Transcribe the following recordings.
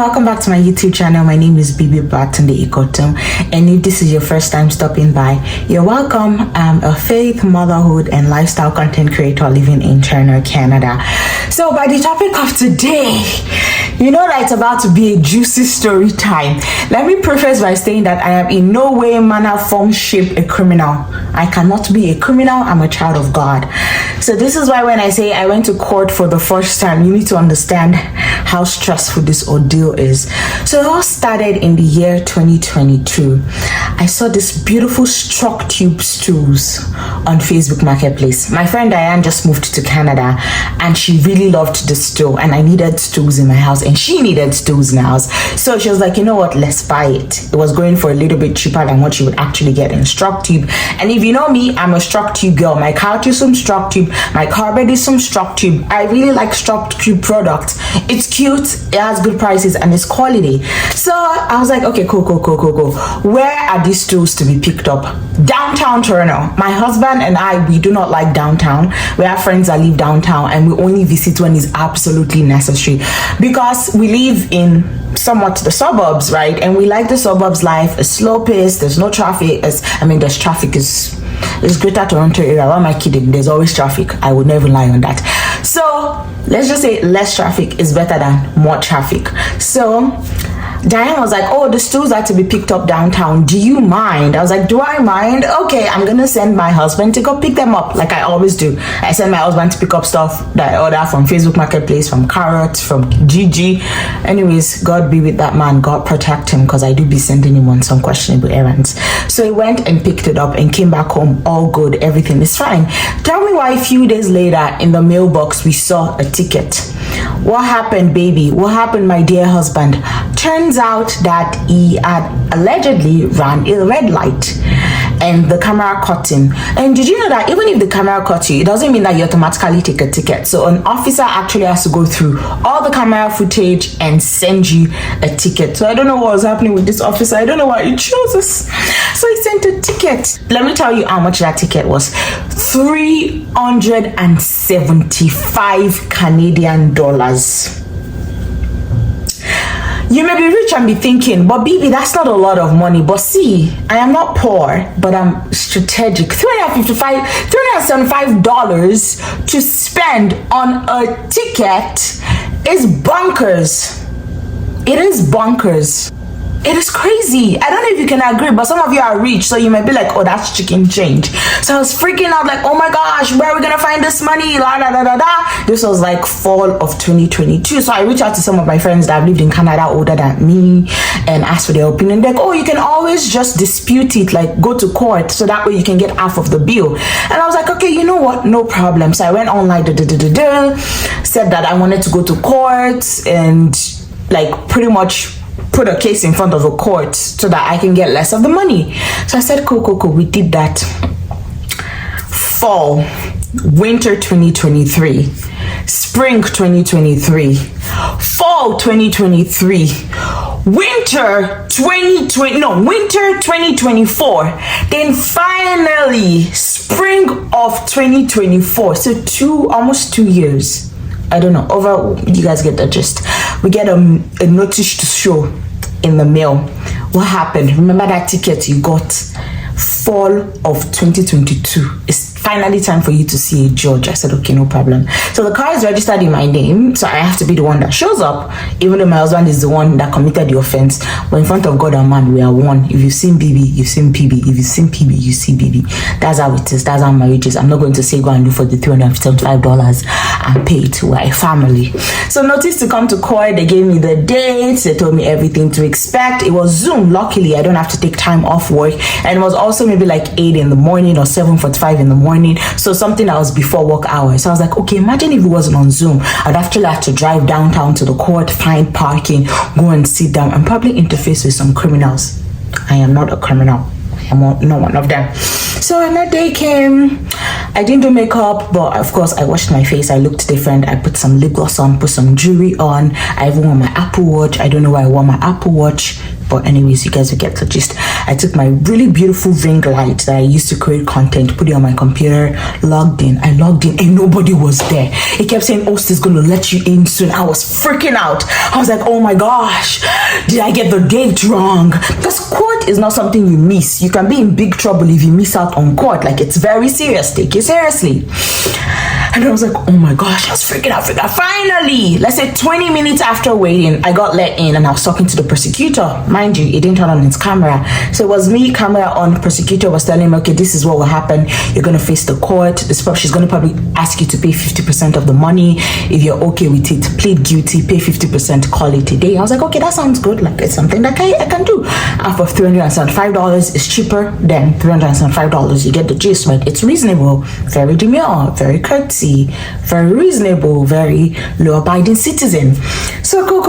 welcome back to my YouTube channel. My name is Bibi Babatunde-Ikotun, and if this is your first time stopping by, you're welcome. I'm a faith, motherhood, and lifestyle content creator living in Toronto, Canada. So by the topic of today, you know that it's about to be a juicy story time. Let me preface by saying that I am in no way, manner, form, shape a criminal. I cannot be a criminal. I'm a child of God. So this is why when I say I went to court for the first time, you need to understand how stressful this ordeal is. So it all started in the year 2022. I saw this beautiful struck tube stools on Facebook Marketplace. My friend Diane just moved to Canada and she really loved the stool, and I needed stools in my house and she needed stools in the house. So she was like, you know what, let's buy it. It was going for a little bit cheaper than what you would actually get in struck tube. And if you know me, I'm a struck tube girl. My couch is some struck tube, my carpet is some struck tube. I really like struck tube products. It's cute, it has good prices, and it's quality. So I was like, okay, cool. Where are these stools to be picked up? Downtown Toronto. My husband and I, we do not like downtown. We have friends that live downtown and we only visit when it's absolutely necessary, because we live in somewhat the suburbs, right? And we like the suburbs life. It's slow paced, there's no traffic. There's traffic is Greater Toronto area. Why am I kidding? There's always traffic. I would never lie on that. So let's just say less traffic is better than more traffic. So Diane was like, oh, the stools are to be picked up downtown. Do you mind? I was like, do I mind? Okay, I'm gonna send my husband to go pick them up, like I always do. I send my husband to pick up stuff that I order from Facebook Marketplace, from Carrot, from GG. Anyways, God be with that man. God protect him, because I do be sending him on some questionable errands. So he went and picked it up and came back home all good. Everything is fine. Tell me why a few days later in the mailbox we saw a ticket. What happened, baby? What happened, my dear husband? Turns out that he had allegedly ran a red light and the camera caught him. And did you know that even if the camera caught you, it doesn't mean that you automatically take a ticket? So an officer actually has to go through all the camera footage and send you a ticket. So I don't know what was happening with this officer. I don't know why he chose us. So he sent a ticket. Let me tell you how much that ticket was. 375 Canadian dollars. You may be rich and be thinking, but Bibi, that's not a lot of money. But see, I am not poor, but I'm strategic. $375 to spend on a ticket is bonkers. It is bonkers. It is crazy. I don't know if you can agree, but some of you are rich, so you might be like, oh, that's chicken change. So I was freaking out like, oh my gosh, where are we gonna find this money? La da da da da. This was like fall of 2022. So I reached out to some of my friends that have lived in Canada older than me and asked for their opinion. They're like, oh, you can always just dispute it, like go to court, so that way you can get half of the bill. And I was like, okay, you know what? No problem. So I went online, said that I wanted to go to court and like pretty much put a case in front of a court so that I can get less of the money. So I said, cool. We did that. Fall, winter 2023, spring 2023, fall 2023, winter 2024, then finally spring of 2024. So almost 2 years. I don't know, you guys get the gist. We get a notice to show in the mail. What happened? Remember that ticket you got fall of 2022? It's finally time for you to see a judge. I said, okay, no problem. So the car is registered in my name, so I have to be the one that shows up, even though my husband is the one that committed the offense. But in front of God and man, we are one. If you've seen Bibi, you've seen PB. If you've seen PB, you see Bibi. That's how it is. That's how marriage is. I'm not going to say go and look for the $375 and pay it. We're a family. So notice to come to court. They gave me the dates. They told me everything to expect. It was Zoom. Luckily, I don't have to take time off work. And it was also maybe like 8 in the morning or 7:45 in the morning. So something that was before work hours. So I was like, okay, imagine if it wasn't on Zoom. I'd actually have to drive downtown to the court, find parking, go and sit down, and probably interface with some criminals. I am not a criminal. I'm not one of them. So when that day came, I didn't do makeup, but of course I washed my face. I looked different. I put some lip gloss on, put some jewelry on. I even wore my Apple Watch. I don't know why I wore my Apple Watch, but anyways, you guys will get the gist. I took my really beautiful ring light that I used to create content, put it on my computer, logged in. I logged in and nobody was there. It kept saying, host is going to let you in soon. I was freaking out. I was like, oh my gosh, did I get the date wrong? Because court is not something you miss. You can be in big trouble if you miss out on court. Like, it's very serious. Take it seriously. And I was like, oh my gosh, I was freaking out. Finally, let's say 20 minutes after waiting, I got let in and I was talking to the prosecutor. Mind you, it didn't turn on its camera. So it was me, camera on. Prosecutor was telling me, okay, this is what will happen. You're going to face the court. She's going to probably ask you to pay 50% of the money. If you're okay with it, plead guilty, pay 50%, call it a day. I was like, okay, that sounds good. Like, it's something that I can do. Half of $375 is cheaper than $375. You get the gist, right? It's reasonable, very demure, very courteous, very reasonable, very law-abiding citizen. So cool.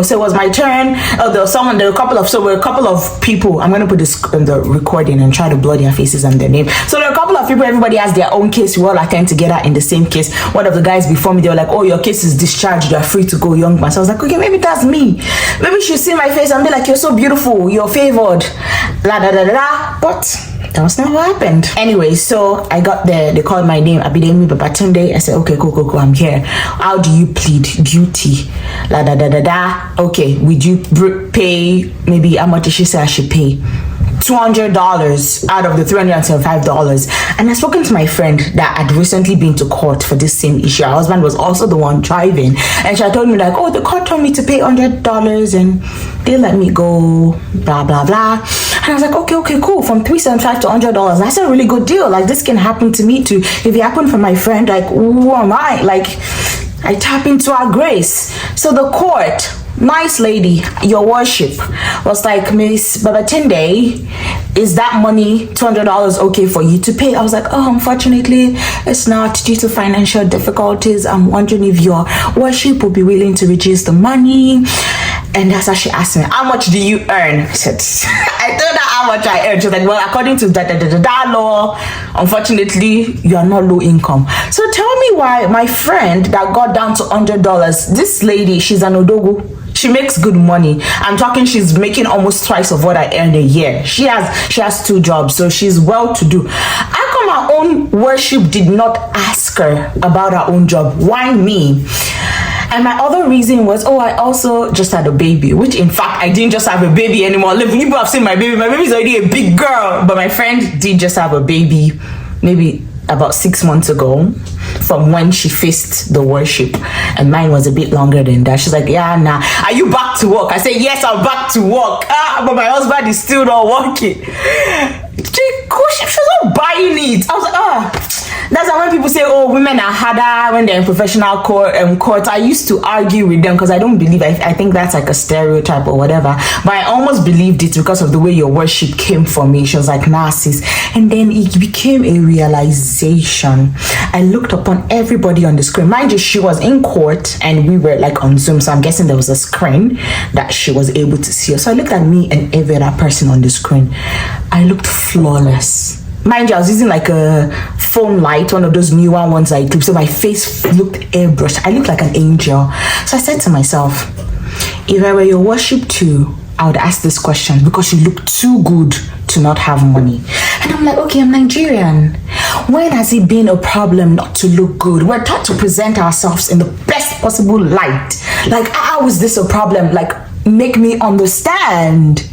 So it was my turn. There were a couple of people. I'm gonna put this in the recording and try to blur their faces and their name. So there are a couple of people. Everybody has their own case. We all attend together in the same case. One of the guys before me, they were like, "Oh, your case is discharged. You are free to go, young man." So I was like, "Okay, maybe that's me. Maybe you should see my face and be like, you're so beautiful. You're favored." La da da da da. But that was not what happened. Anyway, so I got there. They called my name, Abidemi Babatunde. I said, okay, cool, I'm here. How do you plead guilty? La da da da da. Okay, would you pay, maybe how much did she say I should pay? $200 out of the $375. And I spoken to my friend that had recently been to court for this same issue. Her husband was also the one driving, and she told me like, oh, the court told me to pay $100 and they let me go, blah blah blah. And I was like, okay, cool. From $375 to $100, that's a really good deal. Like, this can happen to me too. If it happened for my friend, like, who am I? Like, I tap into our grace. So the court, nice lady, your worship, was like, Miss Babatunde, is that money, $200, okay for you to pay? I was like, oh, unfortunately, it's not, due to financial difficulties. I'm wondering if your worship will be willing to reduce the money. And that's how she asked me, how much do you earn? I said, I told her how much I earn. She was like, well, according to that law, unfortunately, you are not low income. So tell me why my friend that got down to $100, this lady, she's an odogu. She makes good money. I'm talking, she's making almost twice of what I earn a year. She has 2 jobs, so she's well to do. How come her own worship did not ask her about her own job? Why me? And my other reason was, oh, I also just had a baby, which in fact, I didn't just have a baby anymore. People have seen my baby. My baby's already a big girl. But my friend did just have a baby, maybe about 6 months ago, from when she faced the worship. And mine was a bit longer than that. She's like, yeah, nah. Are you back to work? I said, yes, I'm back to work. But my husband is still not working. She's not buying it. I was like, that's why when people say, oh, women are harder when they're in professional court, I used to argue with them because I don't believe, I think that's like a stereotype or whatever. But I almost believed it because of the way your worship came for me. She was like, narcissist. And then it became a realization. I looked upon everybody on the screen. Mind you, she was in court and we were like on Zoom. So I'm guessing there was a screen that she was able to see us. So I looked at me and every other person on the screen. I looked flawless. Mind you, I was using like a phone light, one of those newer ones I clip, so my face looked airbrushed. I looked like an angel. So I said to myself, if I were your worship too, I would ask this question because you look too good to not have money. And I'm like, okay, I'm Nigerian. When has it been a problem not to look good? We're taught to present ourselves in the best possible light. Like, how is this a problem? Like, make me understand.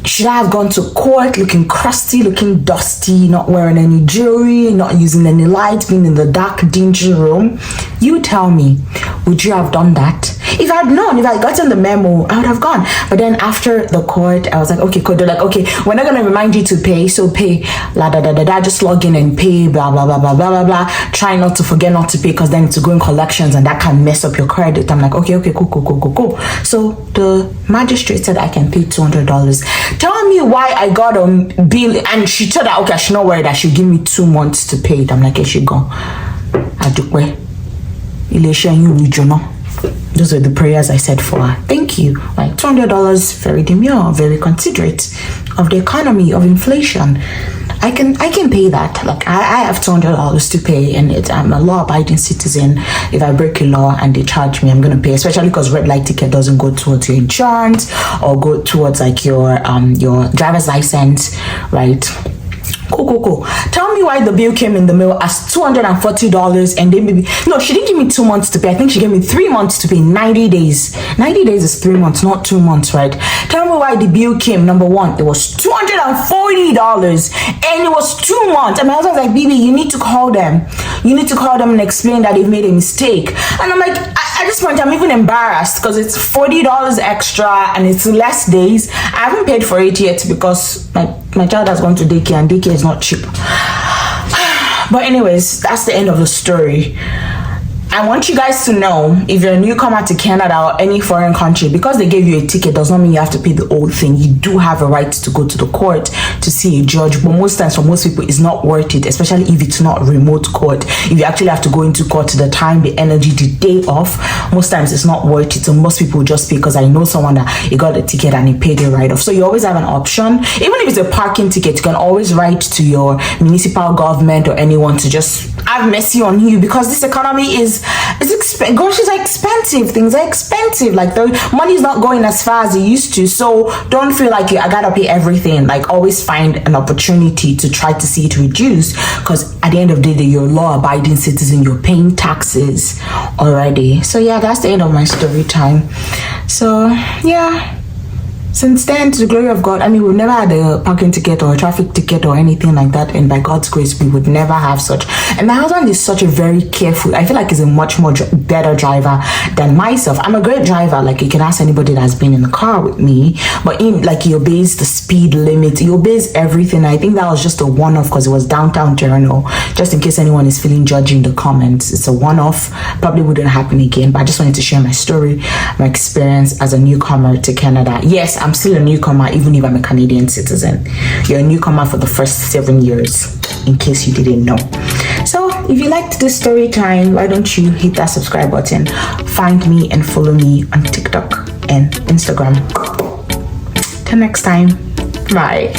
Should I have gone to court looking crusty, looking dusty, not wearing any jewelry, not using any lights, being in the dark, dingy room? You tell me, would you have done that? If I had known, if I had gotten the memo, I would have gone. But then after the court, I was like, okay, cool. They're like, okay, we're not going to remind you to pay, so pay, la da da da da, just log in and pay, blah, blah, blah, blah, blah, blah, blah. Try not to forget not to pay because then it's going collections and that can mess up your credit. I'm like, okay, cool. So the magistrate said I can pay $200. Tell me why I got a bill, and she told her, okay, I should not worry, that she'll give me 2 months to pay it. I'm like, she gone. Those are the prayers I said for her. Thank you. Like $200, very demure, very considerate of the economy, of inflation. I can pay that. Like I have $200 to pay, and I'm a law-abiding citizen. If I break a law and they charge me, I'm gonna pay. Especially because red light ticket doesn't go towards your insurance or go towards like your driver's license, right? Cool. Tell me why the bill came in the mail as $240, and then maybe no, she didn't give me 2 months to pay. I think she gave me 3 months to pay. 90 days. 90 days is 3 months, not 2 months, right? Tell me why the bill came. Number one, it was $240, and it was 2 months. And my husband's like, Bibi, you need to call them. You need to call them and explain that they've made a mistake. And I'm like, at this point, I'm even embarrassed because it's $40 extra and it's less days. I haven't paid for it yet because my child has gone to daycare, and daycare is not cheap. But anyways, that's the end of the story. I want you guys to know, if you're a newcomer to Canada or any foreign country, because they gave you a ticket does not mean you have to pay the whole thing. You do have a right to go to the court to see a judge, but most times for most people it's not worth it, especially if it's not remote court. If you actually have to go into court, the time, the energy, the day off, most times it's not worth it. So most people just pay, because I know someone that he got a ticket and he paid it right off. So you always have an option. Even if it's a parking ticket, you can always write to your municipal government or anyone to just have mercy on you, because this economy is gosh, it's expensive. Things are expensive. Like the money's not going as far as it used to. So don't feel like I gotta pay everything. Like always find an opportunity to try to see it reduced, because at the end of the day, you're a law-abiding citizen. You're paying taxes already. So yeah, that's the end of my story time. So yeah. Since then, to the glory of God, I mean, we've never had a parking ticket or a traffic ticket or anything like that, and by God's grace, we would never have such. And my husband is such a very careful, I feel like he's a much more better driver than myself. I'm a great driver, like you can ask anybody that's been in the car with me, but he obeys the speed limit, he obeys everything. I think that was just a one-off because it was downtown Toronto, just in case anyone is feeling judgy in the comments. It's a one-off, probably wouldn't happen again, but I just wanted to share my story, my experience as a newcomer to Canada. Yes, I'm still a newcomer even if I'm a Canadian citizen. You're a newcomer for the first 7 years, in case you didn't know. So if you liked this story time, why don't you hit that subscribe button, find me and follow me on TikTok and Instagram. Till next time, bye.